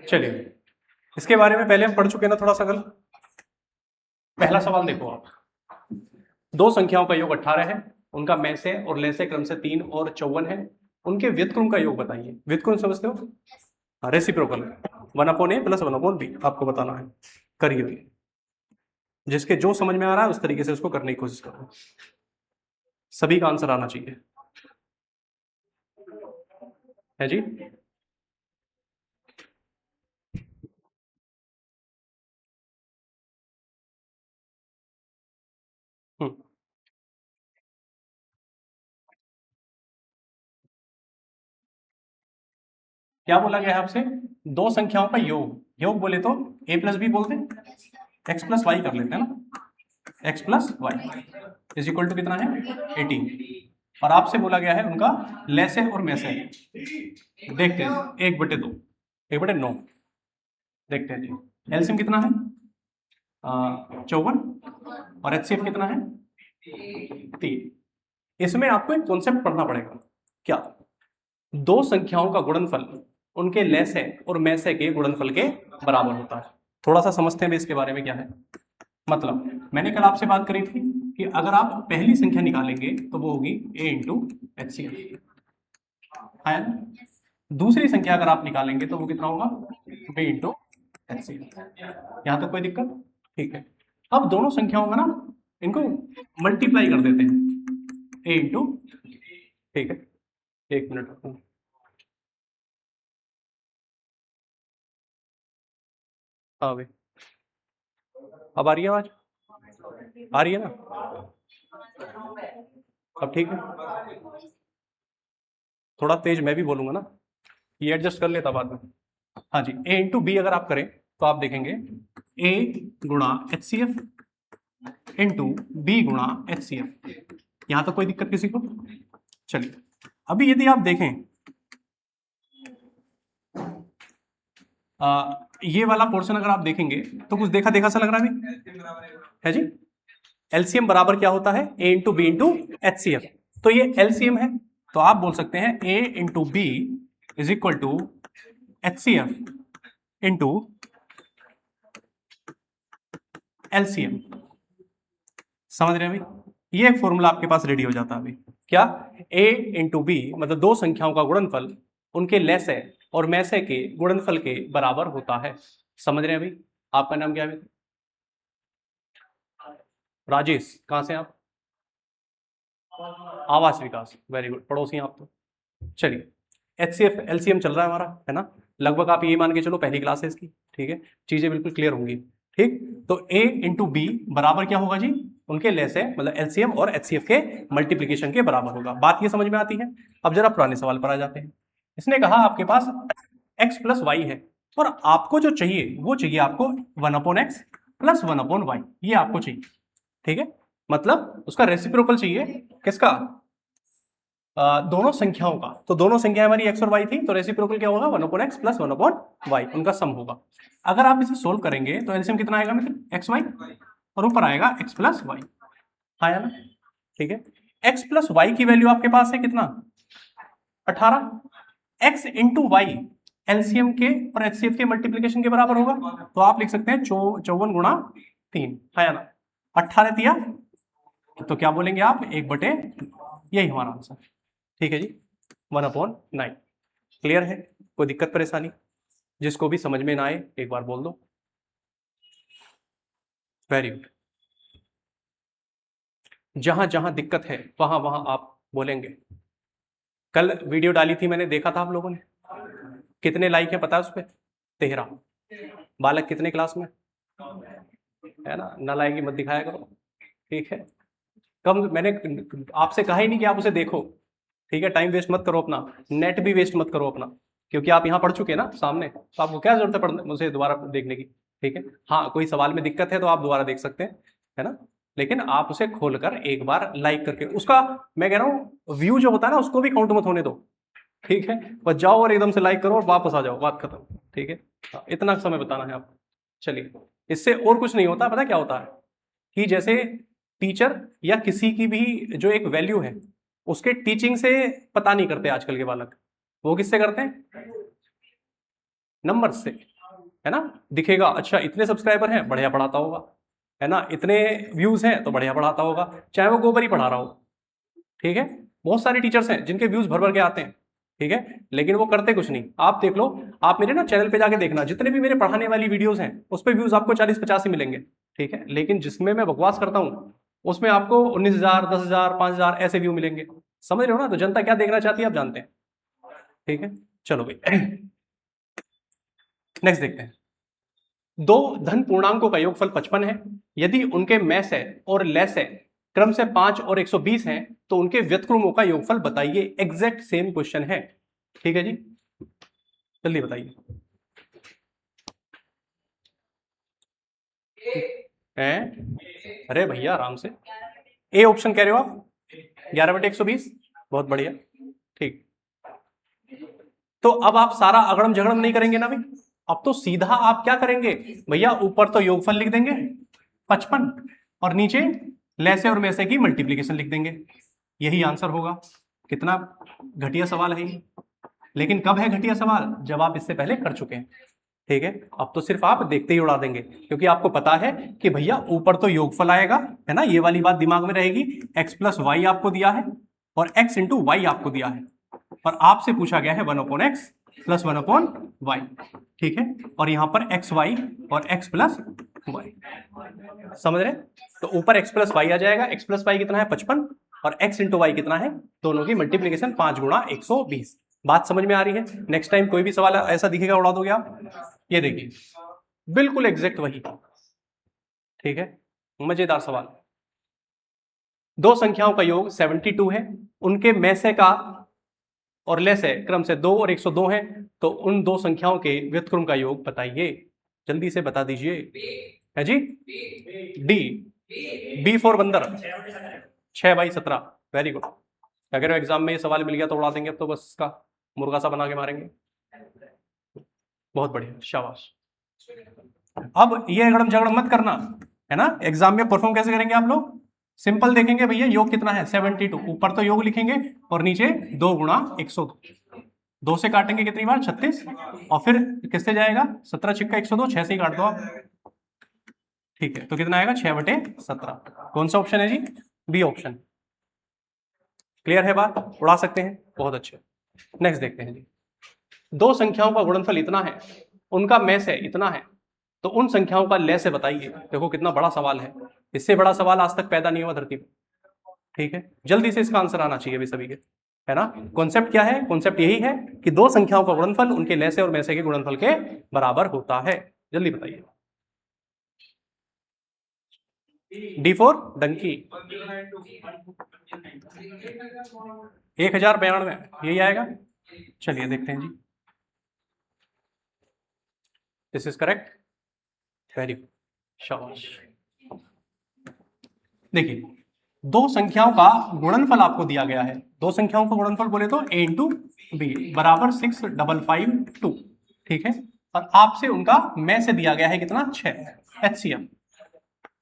चलिए, इसके बारे में पहले हम पढ़ चुके हैं ना थोड़ा सा कल। पहला सवाल देखो आप, दो संख्याओं का योग 18 है, उनका में से और ले से क्रम से 3 और 54 है, उनके व्युत्क्रम का योग बताइए। व्युत्क्रम समझते हो? रेसिप्रोकल 1/a प्लस 1/b आपको बताना है। करिए, जिसके जो समझ में आ रहा है उस तरीके से उसको करने की कोशिश करो, सभी का आंसर आना चाहिए। है जी? क्या बोला गया है आपसे? दो संख्याओं का योग। योग बोले तो a प्लस बी बोलते हैं, x प्लस वाई कर लेते हैं ना। x plus y is equal to कितना है? 18। और आपसे बोला गया है उनका लैसे और मैसे। देखते हैं, 1/2, 1/9। देखते हैं जी, एलसीएम कितना है? 54। और एचसीएफ कितना है? 3। इसमें आपको एक कॉन्सेप्ट पढ़ना पड़ेगा। क्या? दो संख्याओं का गुणनफल उनके लैसे और मैसे के गुणनफल के बराबर होता है। थोड़ा सा समझते हैं इसके बारे में क्या है। मतलब मैंने कल आपसे बात करी थी कि अगर आप पहली संख्या निकालेंगे तो वो होगी a into H C F. दूसरी संख्या अगर आप निकालेंगे तो वो कितना होगा? b into H C F. यहां तक कोई दिक्कत? ठीक है। अब दोनों संख्याओं का ना इनको मल्टीप्लाई कर देते हैं, a इंटू। ठीक है, एक मिनट रुको। हाँ भाई, अब आ रही है आवाज? आ रही है ना? अब ठीक है। थोड़ा तेज मैं भी बोलूंगा ना, ये एडजस्ट कर लेता बाद में। हाँ जी, a इंटू बी अगर आप करें तो आप देखेंगे a गुणा H C F into B गुणा एच सी एफ। यहां तक कोई दिक्कत किसी को? चलिए, अभी यदि आप देखें ये वाला पोर्शन अगर आप देखेंगे तो कुछ देखा देखा सा लग रहा है जी। एलसीएम बराबर क्या होता है? a into B into H C F. तो ये एलसीएम है, तो आप बोल सकते हैं a into B is equal to H C F into LCM. समझ रहे हैं अभी? ये एक फॉर्मूला आपके पास रेडी हो जाता है अभी। क्या? a इंटू बी मतलब दो संख्याओं का गुणनफल उनके लैसे और मैसे के गुणनफल के बराबर होता है। समझ रहे हैं अभी? आपका नाम क्या है? राजेश। कहां से आप? आवास विकास, वेरी गुड, पड़ोसी आप तो। चलिए, एच सी एफ एलसीएम चल रहा है हमारा, है ना? लगभग आप ये मान के चलो पहली क्लास है इसकी। ठीक है, चीजें बिल्कुल क्लियर होंगी। ठीक, तो a इंटू बी बराबर क्या होगा जी? उनके लेसे मतलब एलसीएम और एचसीएफ के मल्टीप्लीकेशन के बराबर होगा। बात ये समझ में आती है? अब जरा पुराने सवाल पर आ जाते हैं। इसने कहा आपके पास x प्लस वाई है और आपको जो चाहिए वो चाहिए आपको 1/x प्लस 1/y, ये आपको चाहिए। ठीक है, मतलब उसका रेसिप्रोकल चाहिए। किसका? दोनों संख्याओं का। तो दोनों संख्याएं हमारी x और y थी, तो रेसिप्रोकल क्या होगा? 1/x प्लस 1/y, उनका सम होगा। अगर आप इसे सोल्व करेंगे तो एलसीएम कितना आएगा मित्र? एक्स वाई, और ऊपर आएगा x प्लस वाई। आया ना? ठीक है, x प्लस वाई की वैल्यू आपके पास है कितना? 18। x इंटू वाई एलसीएम के और एचसीएफ के मल्टीप्लीकेशन के बराबर होगा, तो आप लिख सकते हैं 54 गुणा 3। आया ना? 18 दिया तो क्या बोलेंगे आप? 1/, यही हमारा आंसर। ठीक है जी, 1/9। क्लियर है? कोई दिक्कत परेशानी? जिसको भी समझ में ना आए एक बार बोल दो। Very good. जहां जहां दिक्कत है वहां वहां आप बोलेंगे। कल वीडियो डाली थी मैंने, देखा था आप लोगों ने? कितने लाइक है पता है उस पर? 13। बालक कितने क्लास में? है ना, नालायकी मत दिखाया करो। ठीक है, कम मैंने आपसे कहा ही नहीं कि आप उसे देखो। ठीक है, टाइम वेस्ट मत करो अपना, नेट भी वेस्ट मत करो अपना, क्योंकि आप यहाँ पढ़ चुके हैं ना सामने, तो आपको क्या जरूरत है पढ़ने मुझे दोबारा देखने की। ठीक है, हाँ कोई सवाल में दिक्कत है तो आप दोबारा देख सकते हैं, है ना? लेकिन आप उसे खोलकर एक बार लाइक करके उसका, मैं कह रहा हूँ व्यू जो होता है ना उसको भी काउंट मत होने दो। ठीक है, बस जाओ और एकदम से लाइक करो और वापस आ जाओ, बात खत्म। ठीक है, हाँ, इतना समय बताना है आपको। चलिए, इससे और कुछ नहीं होता। पता क्या होता है कि जैसे टीचर या किसी की भी जो एक वैल्यू है उसके टीचिंग से पता नहीं करते आजकल के बालक। वो किससे करते हैं? नंबर से, है ना, दिखेगा अच्छा इतने सब्सक्राइबर हैं बढ़िया पढ़ाता होगा, है ना, इतने व्यूज हैं तो बढ़िया पढ़ाता होगा, चाहे वो गोबर ही पढ़ा रहा हो। ठीक है, बहुत सारे टीचर्स हैं जिनके व्यूज भर भर के आते हैं, ठीक है, लेकिन वो करते कुछ नहीं। आप देख लो, आप मेरे ना चैनल पे जाके देखना, जितने भी मेरे पढ़ाने वाली वीडियोस हैं उस पर व्यूज आपको 40-50 ही मिलेंगे, ठीक है, लेकिन जिसमें मैं बकवास करता हूँ उसमें आपको 19,000, 10,000, 5,000 ऐसे व्यू मिलेंगे। समझ रहे हो ना, तो जनता क्या देखना चाहती है आप जानते हैं। ठीक है, चलो भाई नेक्स्ट देखते हैं। दो धन पूर्णांकों का योगफल 55 है, यदि उनके मैस है और लेस है क्रम से 5 और 120 हैं तो उनके व्यतक्रमों का योगफल बताइए। एग्जैक्ट सेम क्वेश्चन है, ठीक है जी, जल्दी बताइए। अरे भैया आराम से, ए ऑप्शन कह रहे हो आप, 11/120, बहुत बढ़िया, ठीक। तो अब आप सारा अगड़म झगड़म नहीं करेंगे ना भाई, अब तो सीधा आप क्या करेंगे भैया, ऊपर तो योगफल लिख देंगे 55 और नीचे लैसे और मैसे की मल्टीप्लीकेशन लिख देंगे, यही आंसर होगा। कितना घटिया सवाल है ये, लेकिन कब है घटिया सवाल, जब आप इससे पहले कर चुके हैं। ठीक है, अब तो सिर्फ आप देखते ही उड़ा देंगे, क्योंकि आपको पता है कि भैया ऊपर तो योगफल आएगा, है ना, ये वाली बात दिमाग में रहेगी। x प्लस वाई आपको दिया है और x इंटू वाई आपको दिया है, और आपसे पूछा गया है 1/x प्लस 1/y, ठीक है, और यहां पर एक्स वाई और x प्लस वाई, समझ रहे, तो ऊपर x प्लस वाई आ जाएगा, x प्लस वाई कितना है 55 और x इंटू वाई कितना है, दोनों की मल्टीप्लीकेशन 5 गुणा 120। बात समझ में आ रही है। नेक्स्ट टाइम कोई भी सवाल ऐसा दिखेगा उड़ा दोगे आप, ये देखिए बिल्कुल एग्जैक्ट वही, ठीक है, मजेदार सवाल। दो संख्याओं का योग 72 है, उनके में से का और लेस है क्रम से 2 और 102 है, तो उन दो संख्याओं के व्युत्क्रम का योग बताइए, जल्दी से बता दीजिए। है जी, डी, बी फॉर बंदर, 6/17, वेरी गुड। अगर एग्जाम में ये सवाल मिल गया तो उड़ा देंगे, अब तो बस इसका मुर्गा सा बना के मारेंगे, बहुत बढ़िया, शाबाश। अब ये अगड़म झगड़म मत करना, है ना, एग्जाम में परफॉर्म कैसे करेंगे आप लोग, सिंपल देखेंगे भैया योग कितना है 72, ऊपर तो योग लिखेंगे और नीचे 2 गुणा 102, 2 से काटेंगे कितनी बार 36, और फिर किससे जाएगा 17 छिक्का 102, 6 से ही काट दो आप, ठीक है, तो कितना आएगा 6/17। कौन सा ऑप्शन है जी, बी ऑप्शन। क्लियर है बात, उड़ा सकते हैं, बहुत अच्छे। नेक्स्ट देखते हैं जी। दो संख्याओं का गुणनफल इतना है, उनका मैस है इतना है, तो उन संख्याओं का लय से बताइए। देखो कितना बड़ा सवाल है, इससे बड़ा सवाल आज तक पैदा नहीं हुआ धरती पर, ठीक है, जल्दी से इसका आंसर आना चाहिए भी सभी के, है ना। कॉन्सेप्ट क्या है, कॉन्सेप्ट यही है कि दो संख्याओं का गुणनफल उनके लय से और मैसे के गुणनफल के बराबर होता है, जल्दी बताइए। डी फॉर डंकी, 1092 यही आएगा, चलिए देखते हैं जी, this is correct, very good, शाबाश। देखिए दो संख्याओं का गुणनफल आपको दिया गया है, दो संख्याओं का गुणनफल बोले तो a इंटू बी बराबर 6,552, ठीक है, और आपसे उनका में से दिया गया है कितना 6, HCF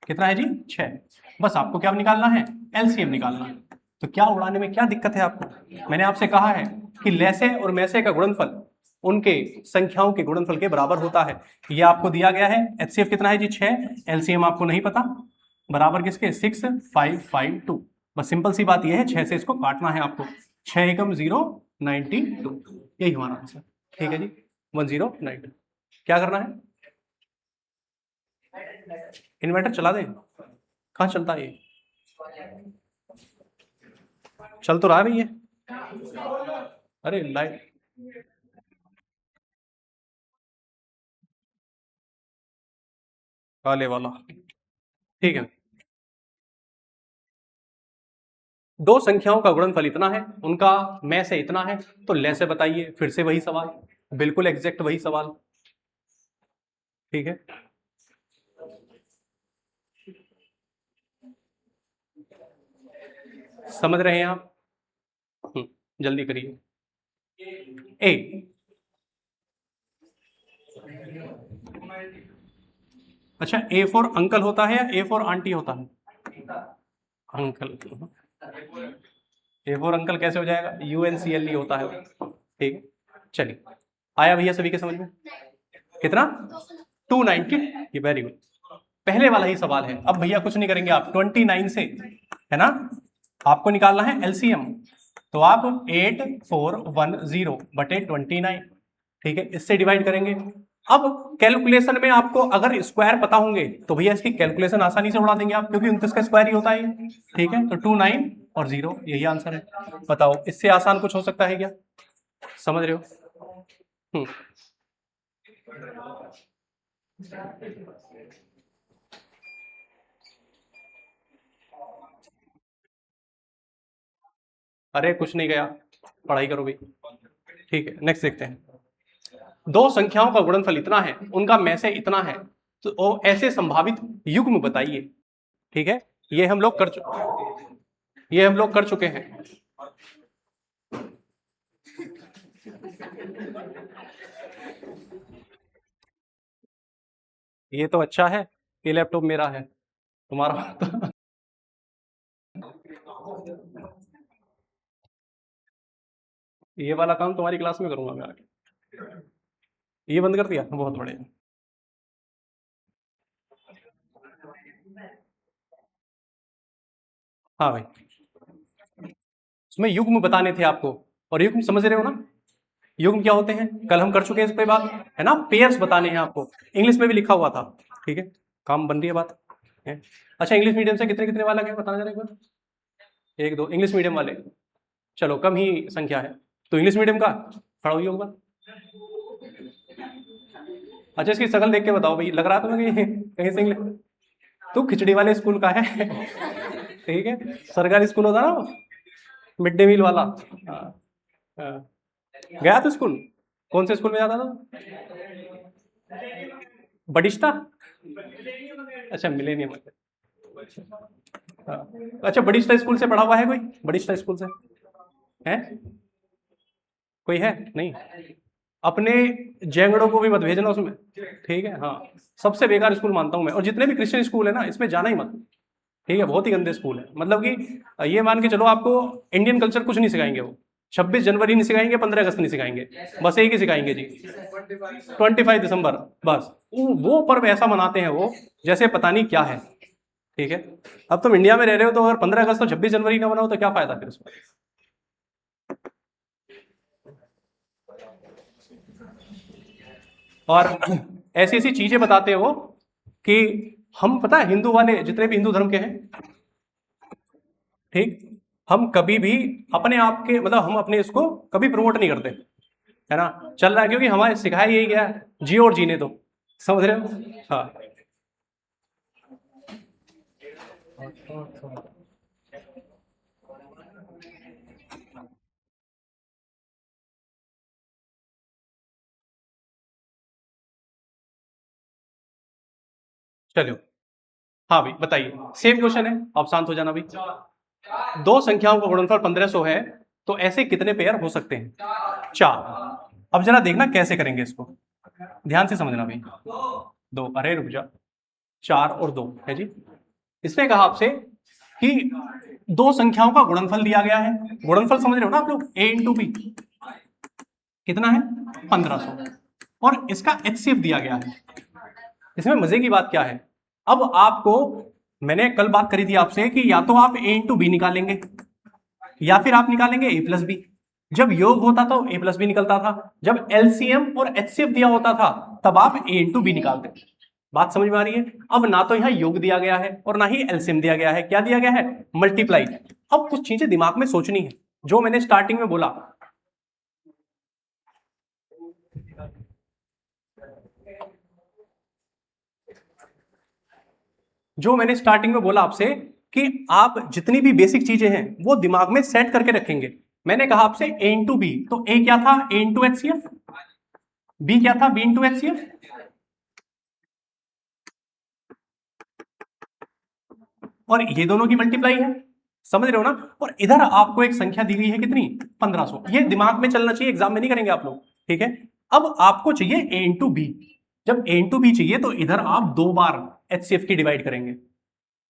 कितना है जी 6, बस आपको क्या निकालना है, LCM निकालना है। तो क्या उड़ाने में क्या दिक्कत है आपको, मैंने आपसे कहा है कि लैसे और मैसे का गुणनफल उनके संख्याओं के गुणनफल के बराबर होता है, ये आपको दिया गया है। HCF कितना है जी 6, LCM आपको नहीं पता, बराबर किसके 6,552, बस सिंपल सी बात यह है 6 से इसको काटना है आपको, 6 एकम 0, 92, यही हमारा आंसर, ठीक है जी 1092। क्या करना है, इन्वर्टर चला दें, कहाँ चलता है ये, चल तो रहा है भैया, अरे लाइट काले वाला, ठीक है। दो संख्याओं का गुणनफल इतना है, उनका में से इतना है, तो ले से बताइए, फिर से वही सवाल, बिल्कुल एग्जैक्ट वही सवाल, ठीक है। समझ रहे हैं आप, जल्दी करिए। ए, अच्छा ए फॉर अंकल होता है या ए फॉर आंटी होता है, अंकल, ए फॉर अंकल कैसे हो जाएगा, UNCLE होता है, ठीक है, चलिए आया भैया सभी के समझ में। कितना 290, ये वेरी गुड, पहले वाला ही सवाल है। अब भैया कुछ नहीं करेंगे आप 29 से, है ना, आपको निकालना है एलसीएम, तो आप 8410 बटे 29, ठीक है, इससे डिवाइड करेंगे। अब कैलकुलेशन में आपको अगर स्क्वायर पता होंगे तो भैया इसकी कैलकुलेशन आसानी से उड़ा देंगे आप, क्योंकि 29 का स्क्वायर ही होता है, ठीक है, तो 29 और 0 यही आंसर है। बताओ इससे आसान कुछ हो सकता है क्या? समझ रहे हो? अरे कुछ नहीं गया, पढ़ाई करो भाई, ठीक है। नेक्स्ट देखते हैं, दो संख्याओं का गुणनफल इतना है, उनका में से इतना है, तो ऐसे संभावित युग्म बताइए, ठीक है। ये हम लोग कर चुके हैं। ये तो अच्छा है, ये लैपटॉप मेरा है, तुम्हारा तो ये वाला काम तुम्हारी क्लास में करूंगा मैं आगे। ये बंद कर दिया, बहुत बढ़िया। हाँ भाई, उसमें युग्म बताने थे आपको, और युग्म समझ रहे हो ना, युग्म क्या होते हैं, कल हम कर चुके हैं इस पे बात, है ना, पेयर्स बताने हैं आपको, इंग्लिश में भी लिखा हुआ था, ठीक है, काम बन रही है बात है। अच्छा, इंग्लिश मीडियम से कितने कितने वाला है बताना जरा एक बार, एक दो इंग्लिश मीडियम वाले, चलो कम ही संख्या है, तो इंग्लिश मीडियम का खड़ा हुई होगा। अच्छा, इसकी शक्ल देख के बताओ भाई, लग रहा था तुम्हें कहीं से इंग्लिश, तू खिचड़ी वाले स्कूल का है ठीक है, सरकारी स्कूल होता ना, मिड डे मील वाला। हाँ, हाँ। गया तो स्कूल, कौन से स्कूल में जाता था? बडिस्टा, अच्छा मिलेनियम, हाँ। अच्छा, बडिस्टा स्कूल से पढ़ा हुआ है कोई, बडिस्टा स्कूल से है कोई, है नहीं? अपने जेंगड़ों को भी मत भेजना उसमें, ठीक है, हाँ, सबसे बेकार स्कूल मानता हूं मैं, और जितने भी क्रिश्चियन स्कूल है ना, इसमें जाना ही मत, ठीक है, बहुत ही गंदे स्कूल है, मतलब कि ये मान के चलो आपको इंडियन कल्चर कुछ नहीं सिखाएंगे वो, 26 जनवरी नहीं सिखाएंगे, 15 अगस्त नहीं सिखाएंगे, बस एक ही सिखाएंगे जी, 25 दिसंबर, बस वो पर्व ऐसा मनाते हैं वो, जैसे पता नहीं क्या है, ठीक है। अब तुम इंडिया में रह रहे हो, तो अगर 15 अगस्त और 26 जनवरी ना बनाओ तो क्या फायदा फिर उसमें। और ऐसी ऐसी चीजें बताते हैं वो, कि हम, पता है, हिंदू वाले जितने भी हिंदू धर्म के हैं, ठीक, हम कभी भी अपने आप के, मतलब हम अपने इसको कभी प्रमोट नहीं करते, है ना, चल रहा है, क्योंकि हमारे सिखाया यही गया है, जियो और जीने दो, समझ रहे हो? हाँ, चलो, हाँ भाई बताइए, सेम क्वेश्चन है, आप शांत हो जाना भाई। दो संख्याओं का गुणनफल 1500 है, तो ऐसे कितने पेयर हो सकते हैं? 4। अब जरा देखना कैसे करेंगे इसको, ध्यान से समझना भाई। दो, अरे रुक जा, 4 और 2 है जी। इसने कहा आपसे कि दो संख्याओं का गुणनफल दिया गया है, गुणनफल समझ रहे हो ना आप लोग, a इंटू बी कितना है 1500, और इसका एचसीएफ दिया गया है। इसमें मजे की बात क्या है, अब आपको, मैंने कल बात करी थी आपसे कि या तो आप a इंटू बी निकालेंगे, या फिर आप निकालेंगे a प्लस बी। जब योग होता तो a प्लस बी निकलता था, जब एलसीएम और एचसीएफ दिया होता था तब आप a इंटू बी निकालते। बात समझ में आ रही है? अब ना तो यहां योग दिया गया है और ना ही एलसीएम दिया गया है, क्या दिया गया है? मल्टीप्लाई। अब कुछ चीजें दिमाग में सोचनी है, जो मैंने स्टार्टिंग में बोला, आपसे कि आप जितनी भी बेसिक चीजें हैं वो दिमाग में सेट करके रखेंगे। मैंने कहा आपसे a इंटू बी, तो a क्या था? a into HCF. बी क्या था? b into HCF. और ये दोनों की मल्टीप्लाई है, समझ रहे हो ना? और इधर आपको एक संख्या दी गई है कितनी? 1500। ये दिमाग में चलना चाहिए, एग्जाम में नहीं करेंगे आप लोग, ठीक है। अब आपको चाहिए a इंटू बी, जब a इंटू बी चाहिए तो इधर आप 2 बार एचसीएफ की डिवाइड करेंगे,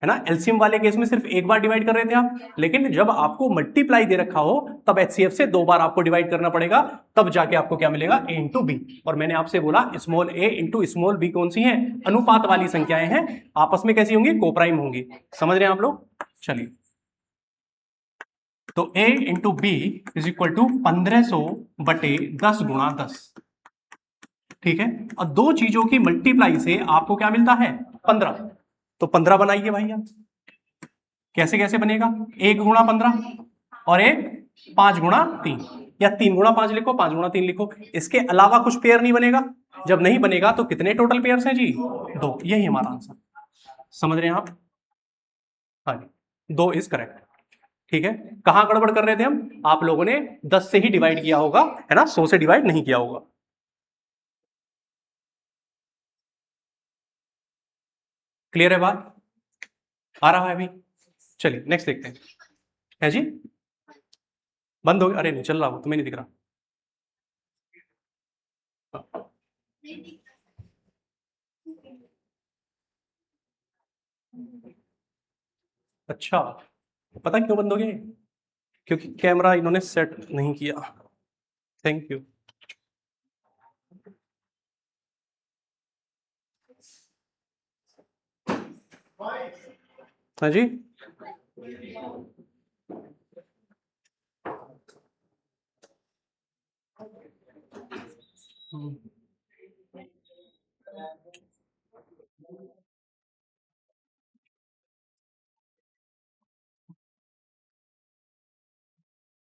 है ना। एलसीएम वाले केस में सिर्फ एक बार डिवाइड कर रहे थे आप, लेकिन जब आपको मल्टीप्लाई दे रखा हो तब एचसीएफ से 2 बार आपको डिवाइड करना पड़ेगा, तब जाके आपको क्या मिलेगा, ए इंटू बी। और मैंने आपसे बोला स्मॉल ए इंटू स्मॉल बी कौन सी है, अनुपात वाली संख्याएं हैं, आपस में कैसी होंगी, कोप्राइम होंगी। समझ रहे हैं आप लोग। चलिए, तो A into B is equal to 1500 बटे 10 गुणा 10। ठीक है, और दो चीजों की मल्टीप्लाई से आपको क्या मिलता है, 15। तो 15 बनाइए भाई आप। कैसे कैसे बनेगा, 1 गुणा 15 और एक 5 गुणा 3, या 3 गुणा 5 लिखो, 5 गुणा 3 लिखो। इसके अलावा कुछ पेयर नहीं बनेगा। जब नहीं बनेगा तो कितने टोटल पेयर्स हैं जी, 2। यही हमारा आंसर। समझ रहे हैं आप। हाँ जी, 2 इज करेक्ट। ठीक है, कहां गड़बड़ कर रहे थे हम, आप लोगों ने 10 से ही डिवाइड किया होगा, है ना, 100 से डिवाइड नहीं किया होगा। क्लियर है बात, आ रहा है अभी। चलिए नेक्स्ट देखते हैं। है जी, बंद हो गया, अरे नहीं चल रहा, वो तुम्हें नहीं दिख रहा। अच्छा, पता क्यों बंद हो गया, क्योंकि कैमरा इन्होंने सेट नहीं किया। Thank you. हाँ जी,